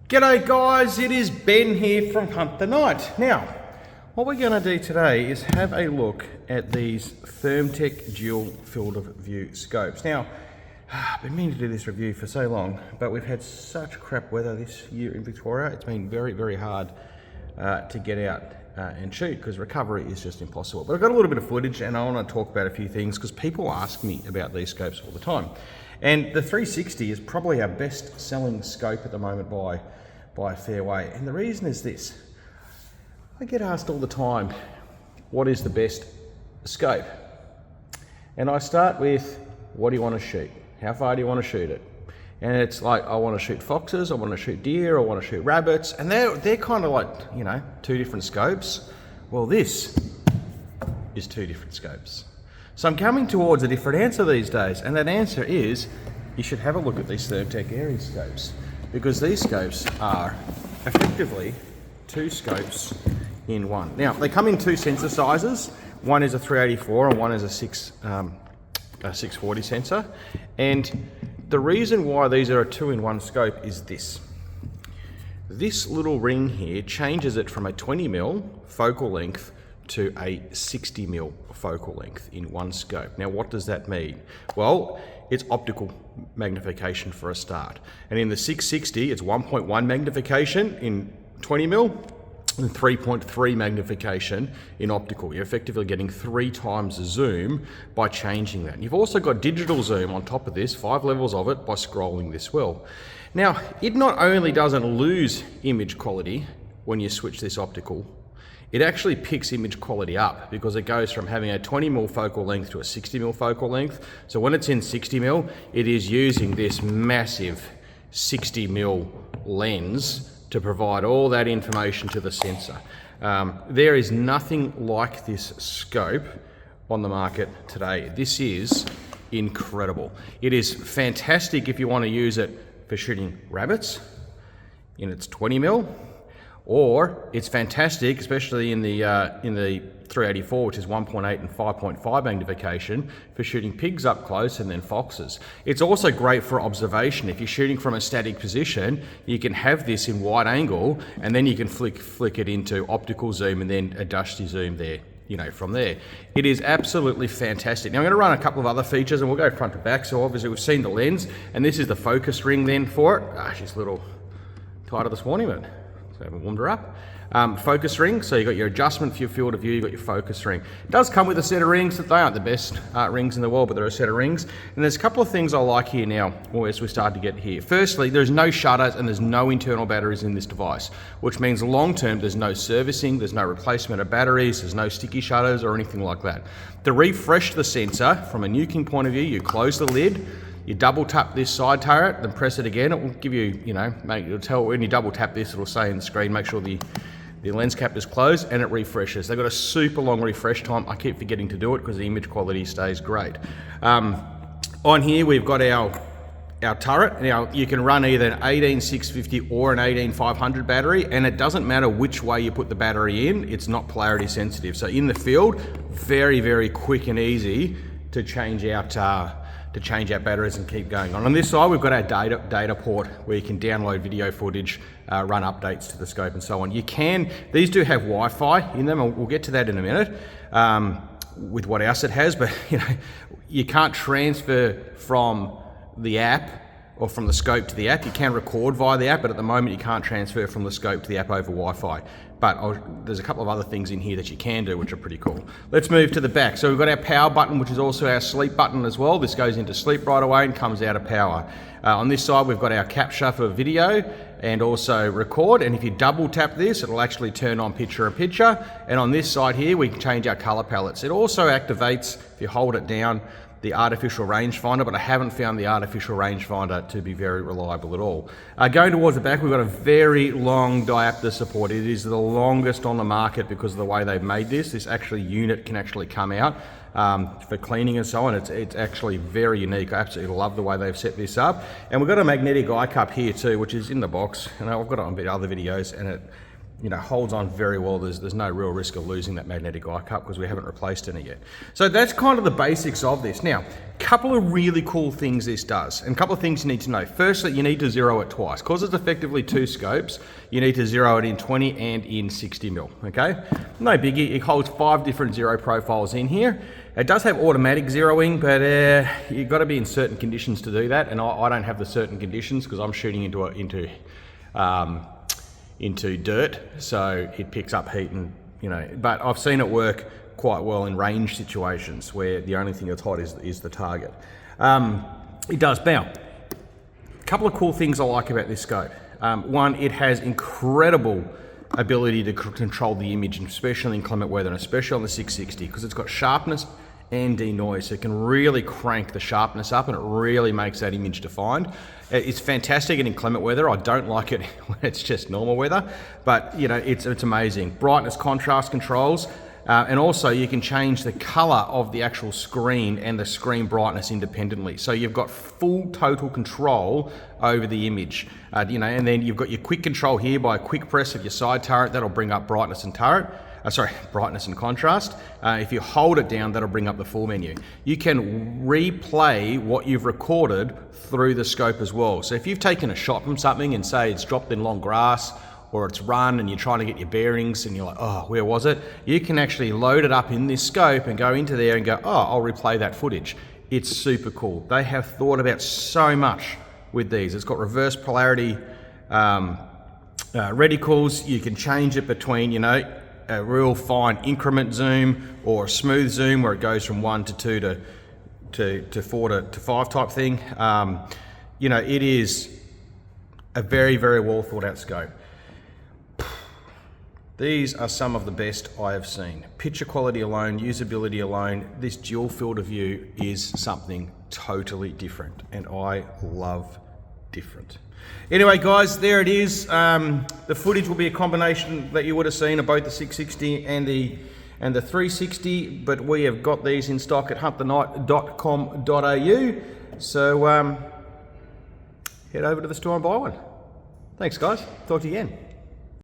G'day guys, it is Ben here from Hunt the Night. Now, what we're going to do today is have a look at these ThermTec dual field of view scopes. Now, I've been meaning to do this review for so long, but we've had such crap weather this year in Victoria. It's been very hard to get out and shoot because recovery is just impossible. But I've got a little bit of footage and I want to talk about a few things because people ask me about these scopes all the time. And the 360 is probably our best selling scope at the moment by a fair way. And the reason is this. I get asked all the time, what is the best scope? And I start with, what do you want to shoot? How far do you want to shoot it? And it's like, I want to shoot foxes, I want to shoot deer, I want to shoot rabbits. And they're kind of like, you know, two different scopes. Well, this is two different scopes. So I'm coming towards a different answer these days. And that answer is, you should have a look at these ThermTec area scopes, because these scopes are effectively two scopes in one. Now, they come in two sensor sizes. One is a 384 and one is a 640 sensor. And the reason why these are a two-in-one scope is this. This little ring here changes it from a 20mm focal length to a 60mm focal length in one scope. Now, what does that mean? Well, it's optical magnification for a start. And in the 660, it's 1.1 magnification in 20mm and 3.3 magnification in optical. You're effectively getting 3 times the zoom by changing that. You've also got digital zoom on top of this, 5 levels of it by scrolling this well. Now, it not only doesn't lose image quality when you switch this optical, it actually picks image quality up because it goes from having a 20mm focal length to a 60mm focal length. So when it's in 60mm, it is using this massive 60mm lens to provide all that information to the sensor. There is nothing like this scope on the market today. This is incredible. It is fantastic if you want to use it for shooting rabbits in its 20mm, or it's fantastic, especially in the 384, which is 1.8 and 5.5 magnification, for shooting pigs up close and then foxes. It's also great for observation. If you're shooting from a static position, you can have this in wide angle, and then you can flick it into optical zoom and then adjust your zoom there, you know, from there. It is absolutely fantastic. Now I'm going to run a couple of other features and we'll go front to back. So obviously we've seen the lens, and this is the focus ring then for it. She's a little tighter this morning, but so I haven't warmed her up. Focus ring, so you've got your adjustment for your field of view, you've got your focus ring. It does come with a set of rings. That they aren't the best rings in the world, but they're a set of rings. And there's a couple of things I like here now, as we start to get here. Firstly, there's no shutters and there's no internal batteries in this device, which means long term there's no servicing, there's no replacement of batteries, there's no sticky shutters or anything like that. To refresh the sensor from a nuking point of view, you close the lid, you double tap this side turret, then press it again. It will give you, it'll tell when you double tap this, it'll say in the screen, make sure the lens cap is closed, and it refreshes. They've got a super long refresh time. I keep forgetting to do it because the image quality stays great. On here, we've got our turret. Now, you can run either an 18650 or an 18500 battery, and it doesn't matter which way you put the battery in, it's not polarity sensitive. So in the field, very quick and easy to change out batteries and keep going on. On this side, we've got our data port where you can download video footage, run updates to the scope and so on. These do have Wi-Fi in them, and we'll get to that in a minute, with what else it has, but you can't transfer from the app or from the scope to the app. You can record via the app, but at the moment you can't transfer from the scope to the app over Wi-Fi. But there's a couple of other things in here that you can do, which are pretty cool. Let's move to the back. So we've got our power button, which is also our sleep button as well. This goes into sleep right away and comes out of power. On this side, we've got our capture for video and also record. And if you double tap this, it'll actually turn on picture-in-picture. And on this side here, we can change our color palettes. It also activates, if you hold it down, the artificial rangefinder, but I haven't found the artificial rangefinder to be very reliable at all. Going towards the back, we've got a very long diopter support. It is the longest on the market because of the way they've made this. This unit can actually come out for cleaning and so on. It's actually very unique. I absolutely love the way they've set this up. And we've got a magnetic eye cup here too, which is in the box. And I've got it on other videos, and you know, holds on very well. There's no real risk of losing that magnetic eye cup because we haven't replaced any yet. So that's kind of the basics of this. Now, a couple of really cool things this does, and a couple of things you need to know. Firstly, you need to zero it twice. Because it's effectively two scopes, you need to zero it in 20 and in 60 mil, okay? No biggie, it holds 5 different zero profiles in here. It does have automatic zeroing, but you've got to be in certain conditions to do that, and I don't have the certain conditions because I'm shooting into dirt, so it picks up heat, and you know, but I've seen it work quite well in range situations where the only thing that's hot is the target. It does. Now, a couple of cool things I like about this scope. One, it has incredible ability to control the image, especially in inclement weather, and especially on the 660, because it's got sharpness and denoise, so it can really crank the sharpness up, and it really makes that image defined. It's fantastic in inclement weather. I don't like it when it's just normal weather, but you know, it's amazing. Brightness, contrast controls, and also you can change the color of the actual screen and the screen brightness independently. So you've got full total control over the image, you know, and then you've got your quick control here by a quick press of your side turret. That'll bring up brightness and brightness and contrast. If you hold it down, that'll bring up the full menu. You can replay what you've recorded through the scope as well. So if you've taken a shot from something and say it's dropped in long grass, or it's run and you're trying to get your bearings and you're like, oh, where was it? You can actually load it up in this scope and go into there and go, oh, I'll replay that footage. It's super cool. They have thought about so much with these. It's got reverse polarity reticles. You can change it between, you know, a real fine increment zoom or a smooth zoom where it goes from 1 to 2 to 4 to 5 type thing. You know, it is a very, very well thought out scope. These are some of the best I have seen. Picture quality alone, usability alone, this dual field of view is something totally different, and I love different. Anyway guys, there it is. The footage will be a combination that you would have seen of both the 660 and the 360, but we have got these in stock at huntthenight.com.au, so head over to the store and buy one. Thanks guys, talk to you again.